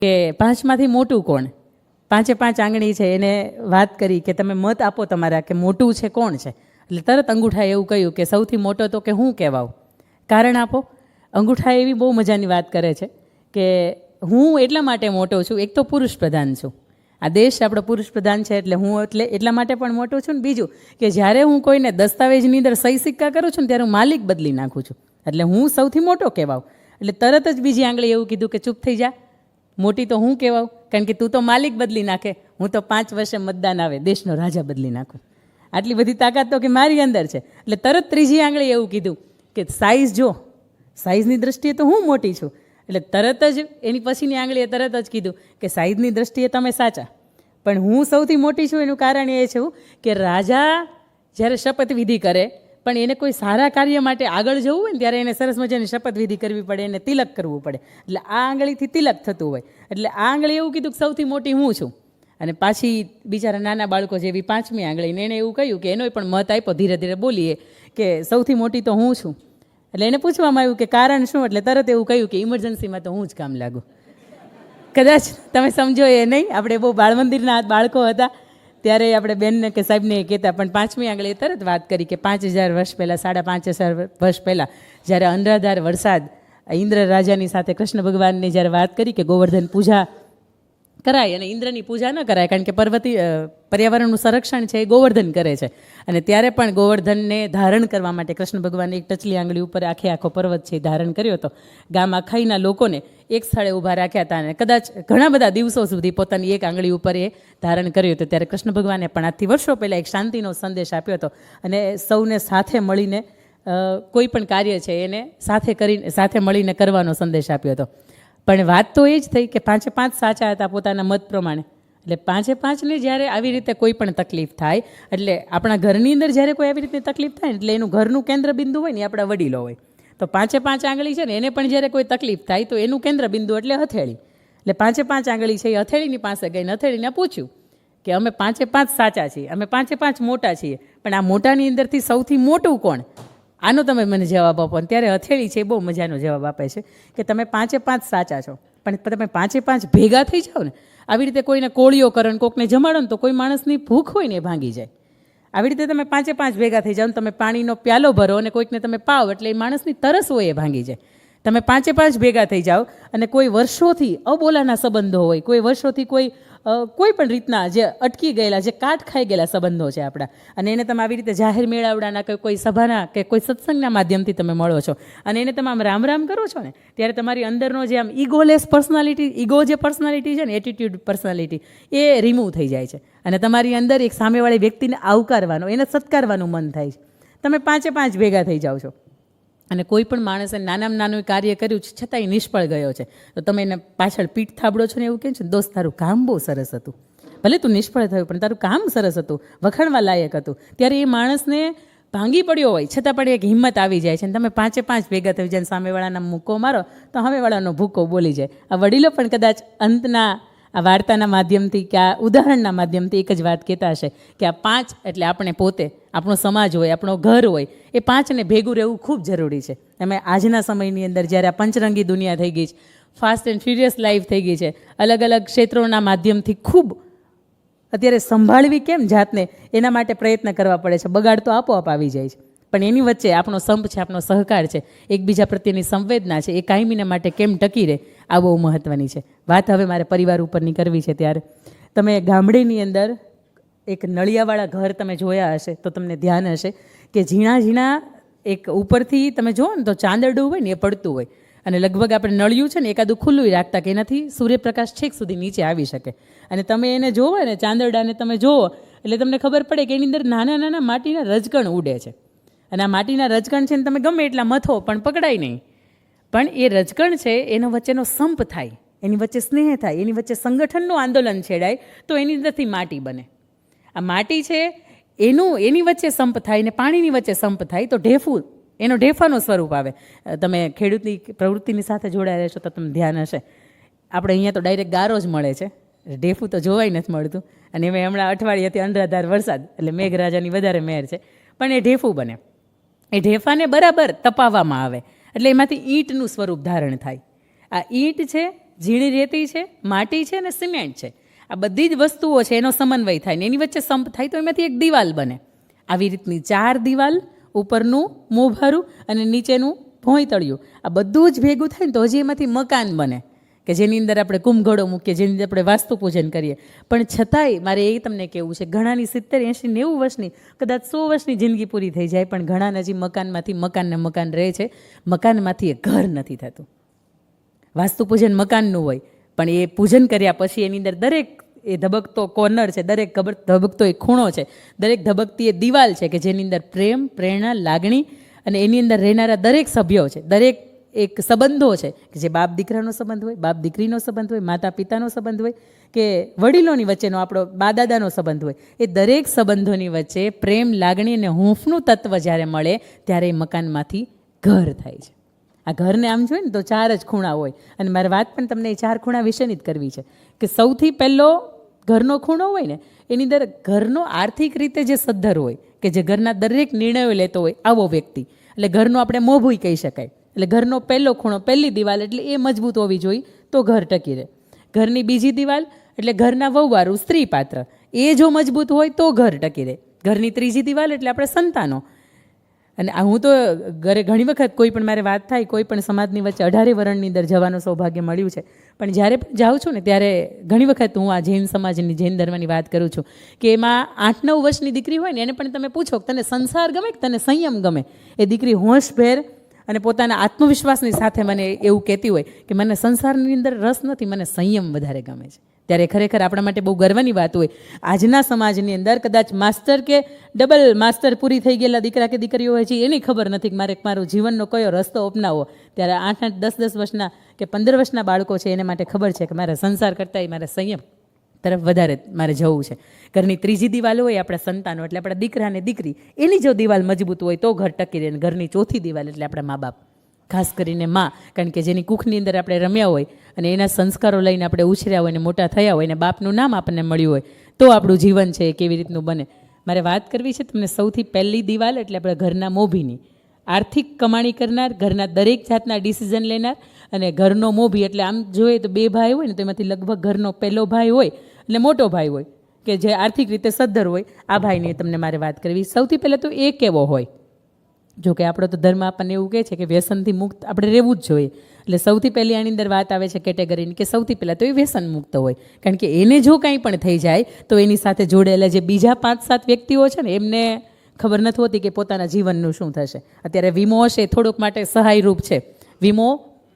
કે પાંચમાંથી મોટું કોણ? પાંચે પાંચ આંગળી છે એને વાત કરી કે તમે મત આપો તમારા કે મોટું છે કોણ છે. એટલે તરત અંગૂઠાએ એવું કહ્યું કે સૌથી મોટો તો કે હું કહેવાઉં, કારણ આપો. અંગૂઠા એવી બહુ મજાની વાત કરે છે કે હું એટલા માટે મોટો છું, એક તો પુરુષ પ્રધાન છું, આ દેશ આપણો પુરુષ પ્રધાન છે એટલે હું એટલા માટે પણ મોટો છું. ને બીજું કે જ્યારે હું કોઈને દસ્તાવેજની અંદર સહી સિક્કા કરું છું ને ત્યારે હું માલિક બદલી નાખું છું, એટલે હું સૌથી મોટો કહેવાઉં. એટલે તરત જ બીજી આંગળી એવું કીધું કે ચૂપ થઈ જા, મોટી તો હું કહેવાઉં, કારણ કે તું તો માલિક બદલી નાખે, હું તો 5 વર્ષે મતદાન આવે દેશનો રાજા બદલી નાખું. આટલી બધી તાકાત તો કે મારી અંદર છે. એટલે તરત ત્રીજી આંગળી એવું કીધું કે સાઇઝ જો, સાઇઝની દ્રષ્ટિએ તો હું મોટી છું. એટલે તરત જ એની પછીની આંગળીએ તરત જ કીધું કે સાઇઝની દ્રષ્ટિએ તમે સાચા, પણ હું સૌથી મોટી છું. એનું કારણ એ છે કે રાજા જ્યારે શપથવિધિ કરે પણ એને કોઈ સારા કાર્ય માટે આગળ જવું હોય ને ત્યારે એને સરસ મજાની શપથવિધિ કરવી પડે, એને તિલક કરવું પડે. એટલે આ આંગળીથી તિલક થતું હોય. એટલે આ આંગળી એવું કીધું કે સૌથી મોટી હું છું. અને પાછી બિચારા નાના બાળકો જેવી પાંચમી આંગળીને એણે એવું કહ્યું કે એનો પણ મત આપ્યો, ધીરે ધીરે બોલીએ કે સૌથી મોટી તો હું છું. એટલે એને પૂછવામાં આવ્યું કે કારણ શું? એટલે તરત એવું કહ્યું કે ઇમરજન્સીમાં તો હું જ કામ લાગુ. કદાચ તમે સમજો એ નહીં, આપણે બહુ બાળમંદિરના બાળકો હતા ત્યારે આપણે બેનને કે સાહેબને કહેતા, પણ પાંચમી આંગળીએ તરત વાત કરી કે 5000 વર્ષ પહેલાં, 5,500 વર્ષ પહેલાં જ્યારે અનરાધાર વરસાદ ઇન્દ્ર રાજાની સાથે કૃષ્ણ ભગવાનની જ્યારે વાત કરી કે ગોવર્ધન પૂજા કરાય અને ઇન્દ્રની પૂજા ન કરાય, કારણ કે પર્યાવરણનું સંરક્ષણ છે એ ગોવર્ધન કરે છે. અને ત્યારે પણ ગોવર્ધનને ધારણ કરવા માટે કૃષ્ણ ભગવાને એક ટચલી આંગળી ઉપર આખો પર્વત છે એ ધારણ કર્યો હતો. ગામ આખાઈના લોકોને એક સ્થળે ઊભા રાખ્યા હતા અને કદાચ ઘણા બધા દિવસો સુધી પોતાની એક આંગળી ઉપર એ ધારણ કર્યો હતો. ત્યારે કૃષ્ણ ભગવાને પણ આજથી વર્ષો પહેલાં એક શાંતિનો સંદેશ આપ્યો હતો અને સૌને સાથે મળીને કોઈ પણ કાર્ય છે એને સાથે મળીને કરવાનો સંદેશ આપ્યો હતો. પણ વાત તો એ જ થઈ કે 5 સાચા હતા પોતાના મત પ્રમાણે. એટલે 5ને જ્યારે આવી રીતે કોઈ પણ તકલીફ થાય, એટલે આપણા ઘરની અંદર જ્યારે કોઈ આવી રીતે તકલીફ થાય એટલે એનું ઘરનું કેન્દ્ર બિંદુ હોય ને આપણા વડીલો હોય. તો 5 આંગળી છે ને એને પણ જ્યારે કોઈ તકલીફ થાય તો એનું કેન્દ્ર બિંદુ એટલે હથેળી. એટલે 5 આંગળી છે એ હથેળીની પાસે ગઈને હથેળીને પૂછ્યું કે અમે 5 સાચા છીએ, અમે 5 મોટા છીએ, પણ આ મોટાની અંદરથી સૌથી મોટું કોણ? આનો તમે મને જવાબ આપો. ત્યારે હથેળી છે એ બહુ મજાનો જવાબ આપે છે કે તમે 5 સાચા છો, પણ તમે 5 ભેગા થઈ જાઓ ને, આવી રીતે કોઈને કોળીઓ કરો ને કોકને જમાડો ને તો કોઈ માણસની ભૂખ હોય ને એ ભાંગી જાય. આવી રીતે તમે 5 ભેગા થઈ જાઓ ને તમે પાણીનો પ્યાલો ભરો અને કોઈકને તમે પાવ એટલે એ માણસની તરસ હોય એ ભાંગી જાય. તમે 5 ભેગા થઈ જાઓ અને કોઈ વર્ષોથી અબોલાના સંબંધો હોય, કોઈ વર્ષોથી કોઈ પણ રીતના જે અટકી ગયેલા, જે કાટ ખાઈ ગયેલા સંબંધો છે આપણા, અને એને તમે આવી રીતે જાહેર મેળાવડાના કે કોઈ સભાના કે કોઈ સત્સંગના માધ્યમથી તમે મળો છો અને એને તમે આમ રામ રામ કરો છો ને, ત્યારે તમારી અંદરનો જે આમ ઈગોલેસ પર્સનાલિટી, ઈગો જે પર્સનાલિટી છે ને, એટીટ્યુડ પર્સનાલિટી, એ રિમૂવ થઈ જાય છે અને તમારી અંદર એક સામેવાળી વ્યક્તિને આવકારવાનો, એને સત્કારવાનું મન થાય છે. તમે 5 ભેગા થઈ જાઓ છો અને કોઈ પણ માણસે નાનામાં નાનું કાર્ય કર્યું છે છતાંય નિષ્ફળ ગયો છે તો તમે એને પાછળ પીઠ થાબડો છો ને એવું કહે છે, દોસ્ત તારું કામ બહુ સરસ હતું, ભલે તું નિષ્ફળ થયું પણ તારું કામ સરસ હતું, વખાણવા લાયક હતું. ત્યારે એ માણસને ભાંગી પડ્યો હોય છતાં પણ એક હિંમત આવી જાય છે અને તમે 5 ભેગા થઈ જાય, સામેવાળાના મૂકો મારો તો સામેવાળાનો ભૂકો બોલી જાય. આ વડીલો પણ કદાચ અંતના આ વાર્તાના માધ્યમથી કે આ ઉદાહરણના માધ્યમથી એક જ વાત કહેતા હશે કે આ 5 એટલે આપણે પોતે, આપણો સમાજ હોય, આપણો ઘર હોય, એ 5ને ભેગું રહેવું ખૂબ જરૂરી છે. અમે આજના સમયની અંદર જ્યારે આ પંચરંગી દુનિયા થઈ ગઈ છે, ફાસ્ટ એન્ડ ફ્યુરિયસ લાઈફ થઈ ગઈ છે, અલગ અલગ ક્ષેત્રોના માધ્યમથી ખૂબ અત્યારે સંભાળવી કેમ જાતને એના માટે પ્રયત્ન કરવા પડે છે. બગાડ તો આપોઆપ આવી જાય છે, પણ એની વચ્ચે આપણો સંપ છે, આપણો સહકાર છે, એકબીજા પ્રત્યેની સંવેદના છે, એ કાયમીના માટે કેમ ટકી રહે આ બહુ મહત્ત્વની છે. વાત હવે મારે પરિવાર ઉપરની કરવી છે. ત્યારે તમે ગામડેની અંદર એક નળિયાવાળા ઘર તમે જોયા હશે તો તમને ધ્યાન હશે કે ઝીણા એક ઉપરથી તમે જુઓ ને તો ચાંદરડું હોય ને એ પડતું હોય અને લગભગ આપણે નળિયું છે ને એકાદું ખુલ્લું રાખતા કે એનાથી સૂર્યપ્રકાશ છેક સુધી નીચે આવી શકે. અને તમે એને જોવો ને ચાંદરડાને તમે જોવો એટલે તમને ખબર પડે કે એની અંદર નાના માટીના રજકણ ઉડે છે અને આ માટીના રજકણ છે ને તમે ગમે એટલા મથો પણ પકડાય નહીં. પણ એ રજકણ છે એનો વચ્ચેનો સંપ થાય, એની વચ્ચે સ્નેહ થાય, એની વચ્ચે સંગઠનનું આંદોલન છેડાય તો એની અંદરથી માટી બને. આ માટી છે એની વચ્ચે સંપ થાય ને પાણીની વચ્ચે સંપ થાય તો ઢેફું, એનો ઢેફાનું સ્વરૂપ આવે. તમે ખેડૂતની પ્રવૃત્તિની સાથે જોડાયા રહેશો તો તમને ધ્યાન હશે, આપણે અહીંયા તો ડાયરેક્ટ ગારો જ મળે છે, ઢેફું તો જોવાય નથી મળતું. અને એમાં હમણાં અઠવાડિયાથી અનરાધાર વરસાદ એટલે મેઘરાજાની વધારે મહેર છે, પણ એ ઢેફું બને. એ ઢેફાને બરાબર તપાવવામાં આવે એટલે એમાંથી ઈંટનું સ્વરૂપ ધારણ થાય. આ ઈંટ છે ઝીણી રેતી છે, માટી છે અને સિમેન્ટ છે. આ બધી જ વસ્તુઓ છે એનો સમન્વય થાય ને એની વચ્ચે સંપ થાય તો એમાંથી એક દિવાલ બને. આવી રીતની 4 દિવાલ, ઉપરનું મોભારું અને નીચેનું ભોંયતળિયું, આ બધું જ ભેગું થાય ને તો હજી એમાંથી મકાન બને કે જેની અંદર આપણે કુંભઘડો મૂકીએ, જેની અંદર આપણે વાસ્તુ પૂજન કરીએ. પણ છતાંય મારે એ તમને કહેવું છે, ઘણાની 70, 80, 90 વર્ષની, કદાચ 100 વર્ષની જિંદગી પૂરી થઈ જાય પણ ઘણા હજી મકાનમાંથી મકાનને મકાન રહે છે. મકાનમાંથી એ ઘર નથી થતું. વાસ્તુ પૂજન મકાનનું હોય પણ એ પૂજન કર્યા પછી એની અંદર દરેક એ ધબકતો કોર્નર છે, દરેક ધબકતો એક ખૂણો છે, દરેક ધબકતી એ દિવાલ છે કે જેની અંદર પ્રેમ, પ્રેરણા, લાગણી અને એની અંદર રહેનારા દરેક સભ્યો છે, દરેક એક સંબંધો છે કે જે બાપ દીકરાનો સંબંધ હોય, બાપ દીકરીનો સંબંધ હોય, માતા પિતાનો સંબંધ હોય કે વડીલોની વચ્ચેનો આપણો બા દાદાનો સંબંધ હોય, એ દરેક સંબંધોની વચ્ચે પ્રેમ, લાગણી અને હૂંફનું તત્વ જ્યારે મળે ત્યારે એ મકાનમાંથી ઘર થાય છે. આ ઘરને આમ જોઈએ ને તો 4 જ ખૂણા હોય અને મારે વાત પણ તમને એ 4 ખૂણા વિશેની જ કરવી છે કે સૌથી પહેલો ઘરનો ખૂણો હોય ને એની અંદર ઘરનો આર્થિક રીતે જે સદ્ધર હોય કે જે ઘરના દરેક નિર્ણયો લેતો હોય આવો વ્યક્તિ, એટલે ઘરનો આપણે મોભું કહી શકાય. એટલે ઘરનો પહેલો ખૂણો, પહેલી દિવાલ એટલે એ મજબૂત હોવી જોઈએ તો ઘર ટકી રહે. ઘરની બીજી દિવાલ એટલે ઘરના વહુવારું, સ્ત્રી પાત્ર, એ જો મજબૂત હોય તો ઘર ટકી રહે. ઘરની ત્રીજી દિવાલ એટલે આપણે સંતાનો. અને હું તો ઘણી વખત કોઈ પણ મારે વાત થાય, કોઈ પણ સમાજની વચ્ચે 18 વરણની અંદર જવાનું સૌભાગ્ય મળ્યું છે. પણ જ્યારે પણ જાઉં છું ને ત્યારે ઘણી વખત હું આ જૈન સમાજની, જૈન ધર્મની વાત કરું છું કે એમાં 8-9 વર્ષની દીકરી હોય ને એને પણ તમે પૂછો કે તને સંસાર ગમે કે તને સંયમ ગમે, એ દીકરી હોશભેર અને પોતાના આત્મવિશ્વાસની સાથે મને એવું કહેતી હોય કે મને સંસારની અંદર રસ નથી, મને સંયમ વધારે ગમે છે. ત્યારે ખરેખર આપણા માટે બહુ ગર્વની વાત હોય. આજના સમાજની અંદર કદાચ માસ્ટર કે ડબલ માસ્ટર પૂરી થઈ ગયેલા દીકરા કે દીકરીઓ હોય છે એની ખબર નથી કે મારો જીવનનો કયો રસ્તો અપનાવવો. ત્યારે 8-8, 10-10 વર્ષના કે 15 વર્ષના બાળકો છે એને માટે ખબર છે કે મારે સંસાર કરતાં મારે સંયમ તરફ વધારે મારે જવું છે. ઘરની ત્રીજી દિવાલ હોય આપણા સંતાનો એટલે આપણા દીકરા અને દીકરી, એની જો દિવાલ મજબૂત હોય તો ઘર ટકી રહે. ઘરની ચોથી દિવાલ એટલે આપણા મા બાપ, ખાસ કરીને માં, કારણ કે જેની કુખની અંદર આપણે રમ્યા હોય અને એના સંસ્કારો લઈને આપણે ઉછર્યા હોય અને મોટા થયા હોય અને બાપનું નામ આપણને મળ્યું હોય તો આપણું જીવન છે એ કેવી રીતનું બને. મારે વાત કરવી છે તમને સૌથી પહેલી દિવાલ એટલે આપણા ઘરના મોભીની. આર્થિક કમાણી કરનાર, ઘરના દરેક જાતના ડિસિઝન લેનાર અને ઘરનો મોભી એટલે આમ જોઈએ તો 2 ભાઈ હોય ને તો એમાંથી લગભગ ઘરનો પહેલો ભાઈ હોય એટલે મોટો ભાઈ હોય કે જે આર્થિક રીતે સદ્ધર હોય. આ ભાઈની તમને મારે વાત કરવી. સૌથી પહેલાં તો એ કેવો હોય, જો કે આપણો તો ધર્મ આપણને એવું કહે છે કે વ્યસનથી મુક્ત આપણે રહેવું જ જોઈએ. એટલે સૌથી પહેલી આની અંદર વાત આવે છે કેટેગરીની કે સૌથી પહેલાં તો એ વ્યસન મુક્ત હોય. કારણ કે એને જો કંઈ પણ થઈ જાય તો એની સાથે જોડેલા જે બીજા 5-7 વ્યક્તિઓ છે ને એમને ખબર નથી હોતી કે પોતાના જીવનનું શું થશે. અત્યારે વીમો હશે થોડુંક માટે સહાયરૂપ છે. વીમો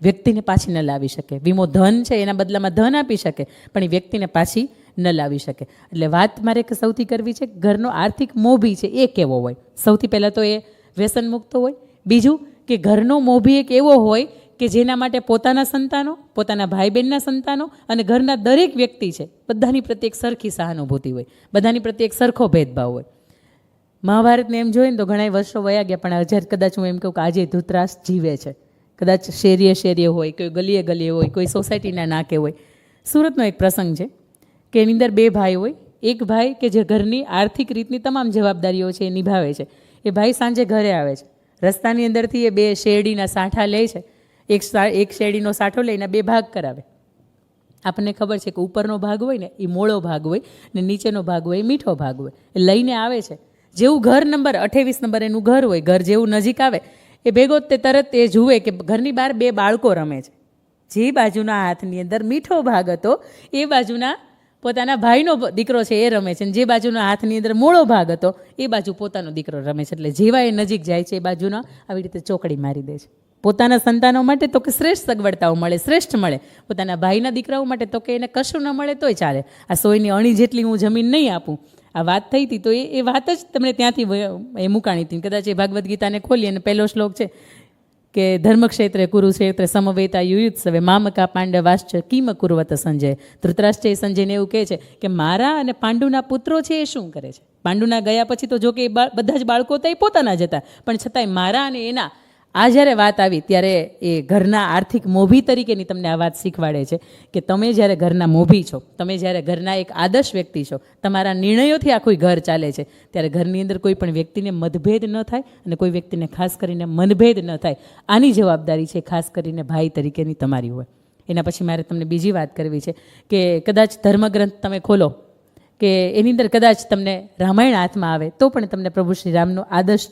વ્યક્તિને પાછી ન લાવી શકે. વીમો ધન છે એના બદલામાં ધન આપી શકે પણ એ વ્યક્તિને પાછી ન લાવી શકે. એટલે વાત મારે સૌથી કરવી છે ઘરનો આર્થિક મોભી છે એ કેવો હોય. સૌથી પહેલાં તો એ વ્યસન મુક્ત હોય. બીજું કે ઘરનો મોભી એક એવો હોય કે જેના માટે પોતાના સંતાનો, પોતાના ભાઈ બહેનના સંતાનો અને ઘરના દરેક વ્યક્તિ છે બધાની પ્રત્યે એક સરખી સહાનુભૂતિ હોય, બધાની પ્રત્યે એક સરખો ભેદભાવ હોય. મહાભારતને એમ જોઈએ ને તો ઘણા વર્ષો વયા ગયા પણ હજાર કદાચ હું એમ કહું કે આજે ધૃતરાષ્ટ્ર જીવે છે. કદાચ શેરીએ હોય, કોઈ ગલીએ હોય, કોઈ સોસાયટીના નાકે હોય. સુરતનો એક પ્રસંગ છે કે એની અંદર 2 ભાઈ હોય. એક ભાઈ કે જે ઘરની આર્થિક રીતની તમામ જવાબદારીઓ છે એ નિભાવે છે. એ ભાઈ સાંજે ઘરે આવે છે. રસ્તાની અંદરથી એ 2 શેરડીના સાંઠા લે છે. એક શેરડીનો સાંઠો લઈને 2 ભાગ કરાવે. આપણને ખબર છે કે ઉપરનો ભાગ હોય ને એ મોળો ભાગ હોય ને નીચેનો ભાગ હોય એ મીઠો ભાગ હોય. એ લઈને આવે છે. જેવું ઘર નંબર 28 નંબર એનું ઘર હોય, ઘર જેવું નજીક આવે એ ભેગો તે તરત એ જુએ કે ઘરની બહાર 2 બાળકો રમે છે. જે બાજુના હાથની અંદર મીઠો ભાગ હતો એ બાજુના પોતાના ભાઈનો દીકરો છે એ રમે છે અને જે બાજુના હાથની અંદર મોળો ભાગ હતો એ બાજુ પોતાનો દીકરો રમે છે. એટલે જેવા એ નજીક જાય છે એ બાજુના આવી રીતે ચોકડી મારી દે છે. પોતાના સંતાનો માટે તો કે શ્રેષ્ઠ સગવડતાઓ મળે, શ્રેષ્ઠ મળે. પોતાના ભાઈના દીકરાઓ માટે તો કે એને કશું ન મળે તોય ચાલે. આ 100ની અણી જેટલી હું જમીન નહીં આપું. આ વાત થઈ હતી તો એ વાત જ તમને ત્યાંથી એ મુકાણી હતી. કદાચ એ ભાગવદ્ ગીતાને ખોલી અને પહેલો શ્લોક છે કે ધર્મક્ષેત્રે કુરુક્ષેત્રે સમવેતા યુયુત્સવે મામકા પાંડવાશ્ચ કિમ કુર્વત સંજય. ધૃતરાષ્ટ્ર એ સંજયને એવું કહે છે કે મારા અને પાંડુના પુત્રો છે એ શું કરે છે. પાંડુના ગયા પછી તો જો કે બધા જ બાળકો તો એ પોતાના જ હતા પણ છતાંય મારા અને એના આ જ્યારે વાત આવી ત્યારે એ ઘરના આર્થિક મોભી તરીકેની તમને આ વાત શીખવાડે છે કે તમે જ્યારે ઘરના મોભી છો, તમે જ્યારે ઘરના એક આદર્શ વ્યક્તિ છો, તમારા નિર્ણયોથી આખું ઘર ચાલે છે ત્યારે ઘરની અંદર કોઈ પણ વ્યક્તિને મતભેદ ન થાય અને કોઈ વ્યક્તિને ખાસ કરીને મનભેદ ન થાય. આની જવાબદારી છે ખાસ કરીને ભાઈ તરીકેની તમારી હોય. એના પછી મારે તમને બીજી વાત કરવી છે કે કદાચ ધર્મગ્રંથ તમે ખોલો કે એની અંદર કદાચ તમને રામાયણ હાથમાં આવે તો પણ તમને પ્રભુ શ્રી રામનો આદર્શ